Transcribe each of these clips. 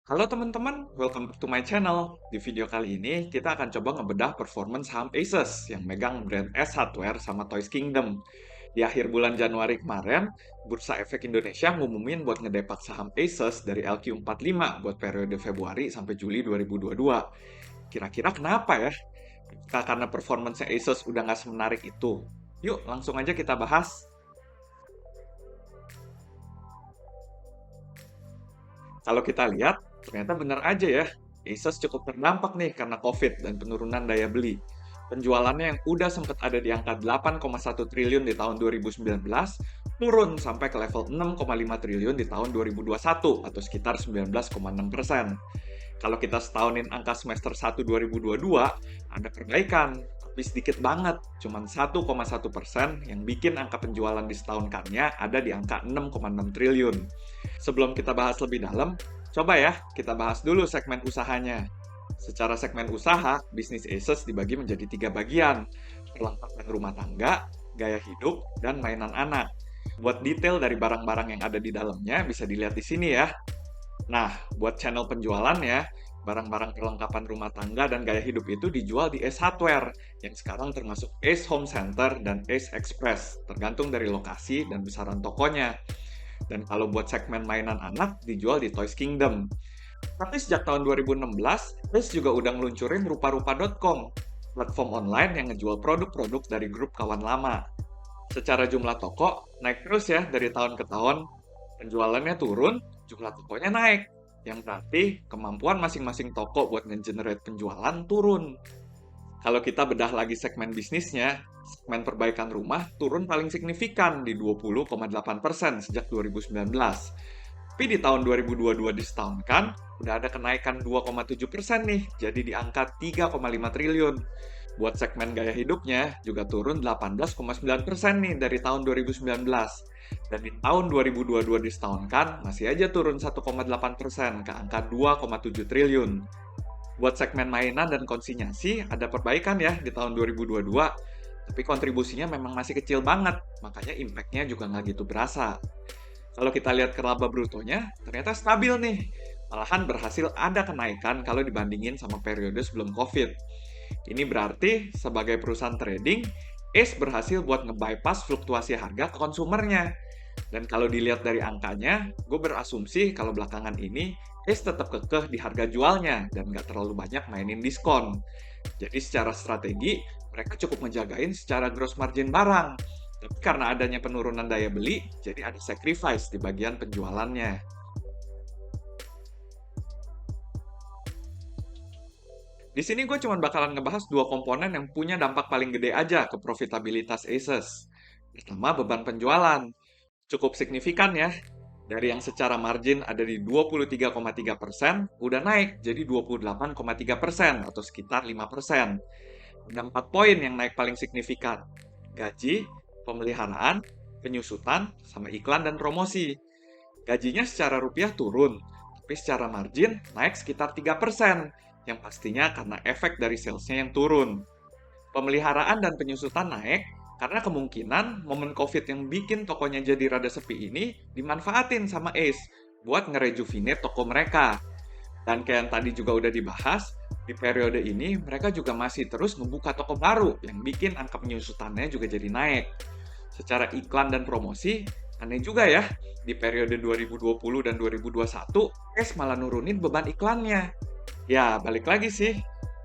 Halo teman-teman, welcome back to my channel. Di video kali ini, kita akan coba ngebedah performance saham Asus yang megang brand S Hardware sama Toys Kingdom. Di akhir bulan Januari kemarin, Bursa Efek Indonesia ngumumin buat ngedepak saham Asus dari LQ45 buat periode Februari sampai Juli 2022. Kira-kira kenapa ya? Karena performance Asus udah nggak semenarik itu. Yuk, langsung aja kita bahas. Kalau kita lihat, ternyata benar aja ya, Asus cukup terdampak nih karena COVID dan penurunan daya beli. Penjualannya yang udah sempat ada di angka 8,1 triliun di tahun 2019, turun sampai ke level 6,5 triliun di tahun 2021 atau sekitar 19,6%. Kalau kita setahunin angka semester 1 2022, ada perbaikan, tapi sedikit banget, cuman 1,1% yang bikin angka penjualan di setahunkannya ada di angka 6,6 triliun. Sebelum kita bahas lebih dalam, coba ya kita bahas dulu segmen usahanya. Secara segmen usaha, bisnis Asus dibagi menjadi 3 bagian, perlengkapan rumah tangga, gaya hidup, dan mainan anak. Buat detail dari barang-barang yang ada di dalamnya bisa dilihat di sini ya. Nah, buat channel penjualannya, barang-barang perlengkapan rumah tangga dan gaya hidup itu dijual di Ace Hardware, yang sekarang termasuk Ace Home Center dan Ace Express, tergantung dari lokasi dan besaran tokonya. Dan kalau buat segmen mainan anak, dijual di Toys Kingdom. Tapi sejak tahun 2016, Ace juga udah ngeluncurin rupa-rupa.com, platform online yang ngejual produk-produk dari grup kawan lama. Secara jumlah toko, naik terus ya dari tahun ke tahun. Penjualannya turun, jumlah tokonya naik. Yang berarti kemampuan masing-masing toko buat nge-generate penjualan turun. Kalau kita bedah lagi segmen bisnisnya, segmen perbaikan rumah turun paling signifikan di 20,8% sejak 2019. Tapi di tahun 2022 disetahunkan, udah ada kenaikan 2,7% nih, jadi di angka 3,5 triliun. Buat segmen gaya hidupnya juga turun 18,9% nih dari tahun 2019. Dan di tahun 2022 disetahunkan, masih aja turun 1,8% ke angka 2,7 triliun. Buat segmen mainan dan konsinyasi, ada perbaikan ya di tahun 2022, tapi kontribusinya memang masih kecil banget, makanya impact-nya juga nggak gitu berasa. Kalau kita lihat ke laba brutonya, ternyata stabil nih. Malahan berhasil ada kenaikan kalau dibandingin sama periode sebelum COVID. Ini berarti sebagai perusahaan trading, Ace berhasil buat nge-bypass fluktuasi harga ke konsumernya. Dan kalau dilihat dari angkanya, gue berasumsi kalau belakangan ini Ace tetap kekeh di harga jualnya dan nggak terlalu banyak mainin diskon. Jadi secara strategi, mereka cukup ngejagain secara gross margin barang. Tapi karena adanya penurunan daya beli, jadi ada sacrifice di bagian penjualannya. Di sini gue cuma bakalan ngebahas dua komponen yang punya dampak paling gede aja ke profitabilitas Asus. Pertama, beban penjualan. Cukup signifikan ya. Dari yang secara margin ada di 23,3%, udah naik jadi 28,3% atau sekitar 5%. Ada 4 poin yang naik paling signifikan. Gaji, pemeliharaan, penyusutan, sama iklan dan promosi. Gajinya secara rupiah turun, tapi secara margin naik sekitar 3%, yang pastinya karena efek dari salesnya yang turun. Pemeliharaan dan penyusutan naik karena kemungkinan momen COVID yang bikin tokonya jadi rada sepi ini dimanfaatin sama Ace buat ngerejuvenate toko mereka. Dan kayak yang tadi juga udah dibahas, di periode ini mereka juga masih terus membuka toko baru yang bikin angka penyusutannya juga jadi naik. Secara iklan dan promosi, aneh juga ya, di periode 2020 dan 2021, Ace malah nurunin beban iklannya. Ya, balik lagi sih.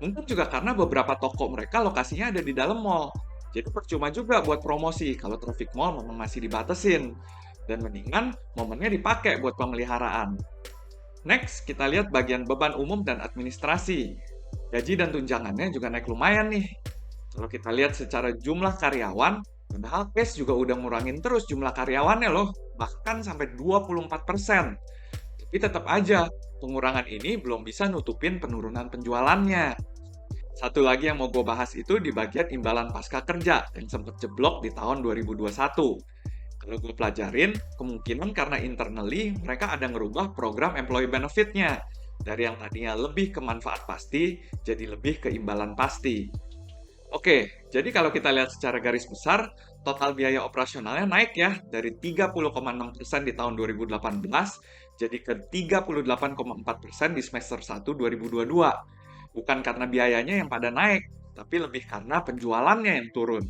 Mungkin juga karena beberapa toko mereka lokasinya ada di dalam mall. Jadi percuma juga buat promosi kalau traffic mall memang masih dibatasin. Dan mendingan momennya dipakai buat pemeliharaan. Next, kita lihat bagian beban umum dan administrasi. Gaji dan tunjangannya juga naik lumayan nih. Kalau kita lihat secara jumlah karyawan, padahal Ace juga udah ngurangin terus jumlah karyawannya loh, bahkan sampai 24%. Tapi tetap aja, pengurangan ini belum bisa nutupin penurunan penjualannya. Satu lagi yang mau gue bahas itu di bagian imbalan pasca kerja yang sempat jeblok di tahun 2021. Kalau gue pelajarin, kemungkinan karena internally mereka ada ngerubah program employee benefit-nya. Dari yang tadinya lebih ke manfaat pasti, jadi lebih ke imbalan pasti. Oke, jadi kalau kita lihat secara garis besar, total biaya operasionalnya naik ya dari 30,6% di tahun 2018 jadi ke 38,4% di semester 1 2022. Bukan karena biayanya yang pada naik, tapi lebih karena penjualannya yang turun.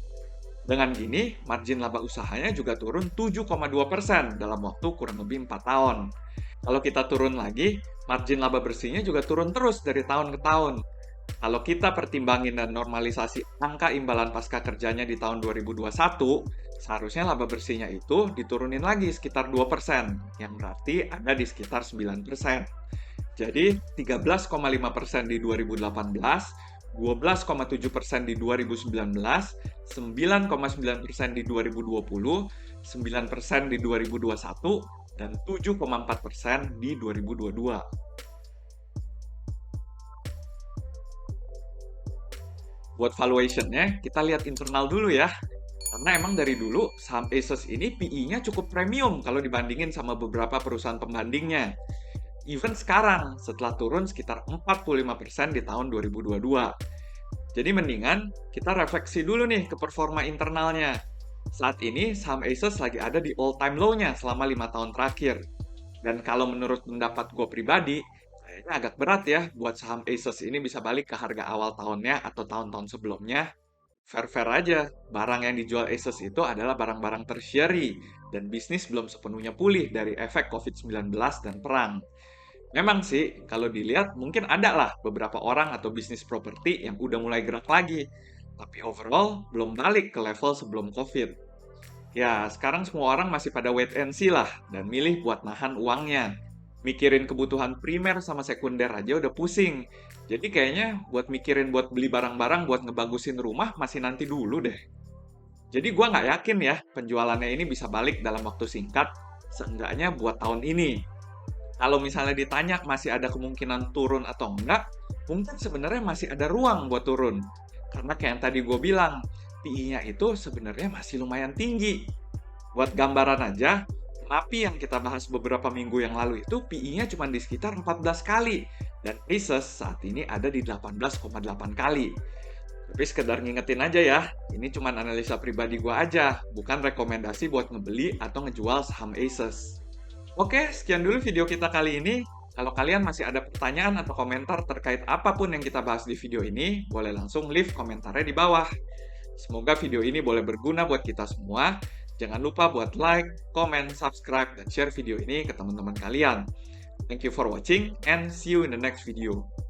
Dengan gini, margin laba usahanya juga turun 7,2% dalam waktu kurang lebih 4 tahun. Kalau kita turun lagi, margin laba bersihnya juga turun terus dari tahun ke tahun. Kalau kita pertimbangin dan normalisasi angka imbalan pasca kerjanya di tahun 2021, seharusnya laba bersihnya itu diturunin lagi sekitar 2%, yang berarti ada di sekitar 9%. Jadi 13,5% di 2018, 12,7% di 2019, 9,9% di 2020, 9% di 2021, dan 7,4% di 2022. Buat valuation-nya, kita lihat internal dulu ya. Karena emang dari dulu, saham Asus ini PE-nya cukup premium kalau dibandingin sama beberapa perusahaan pembandingnya. Even sekarang, setelah turun sekitar 45% di tahun 2022. Jadi mendingan kita refleksi dulu nih ke performa internalnya. Saat ini, saham Asus lagi ada di all-time low-nya selama 5 tahun terakhir. Dan kalau menurut pendapat gue pribadi, kayaknya agak berat ya buat saham Asus ini bisa balik ke harga awal tahunnya atau tahun-tahun sebelumnya. Fair-fair aja, barang yang dijual Asus itu adalah barang-barang tertiary, dan bisnis belum sepenuhnya pulih dari efek COVID-19 dan perang. Memang sih, kalau dilihat mungkin ada lah beberapa orang atau bisnis properti yang udah mulai gerak lagi, tapi overall belum balik ke level sebelum COVID. Ya, sekarang semua orang masih pada wait and see lah, dan milih buat nahan uangnya. Mikirin kebutuhan primer sama sekunder aja udah pusing. Jadi kayaknya buat mikirin buat beli barang-barang buat ngebagusin rumah masih nanti dulu deh. Jadi gua nggak yakin ya penjualannya ini bisa balik dalam waktu singkat, seenggaknya buat tahun ini. Kalau misalnya ditanya masih ada kemungkinan turun atau enggak, mungkin sebenarnya masih ada ruang buat turun. Karena kayak yang tadi gue bilang, PI-nya itu sebenarnya masih lumayan tinggi. Buat gambaran aja, Rapi yang kita bahas beberapa minggu yang lalu itu PI-nya cuma di sekitar 14 kali. Dan Asus saat ini ada di 18,8 kali. Tapi sekedar ngingetin aja ya, ini cuma analisa pribadi gue aja, bukan rekomendasi buat ngebeli atau ngejual saham Asus. Oke, sekian dulu video kita kali ini. Kalau kalian masih ada pertanyaan atau komentar terkait apapun yang kita bahas di video ini, boleh langsung leave komentarnya di bawah. Semoga video ini boleh berguna buat kita semua. Jangan lupa buat like, comment, subscribe, dan share video ini ke teman-teman kalian. Thank you for watching and see you in the next video.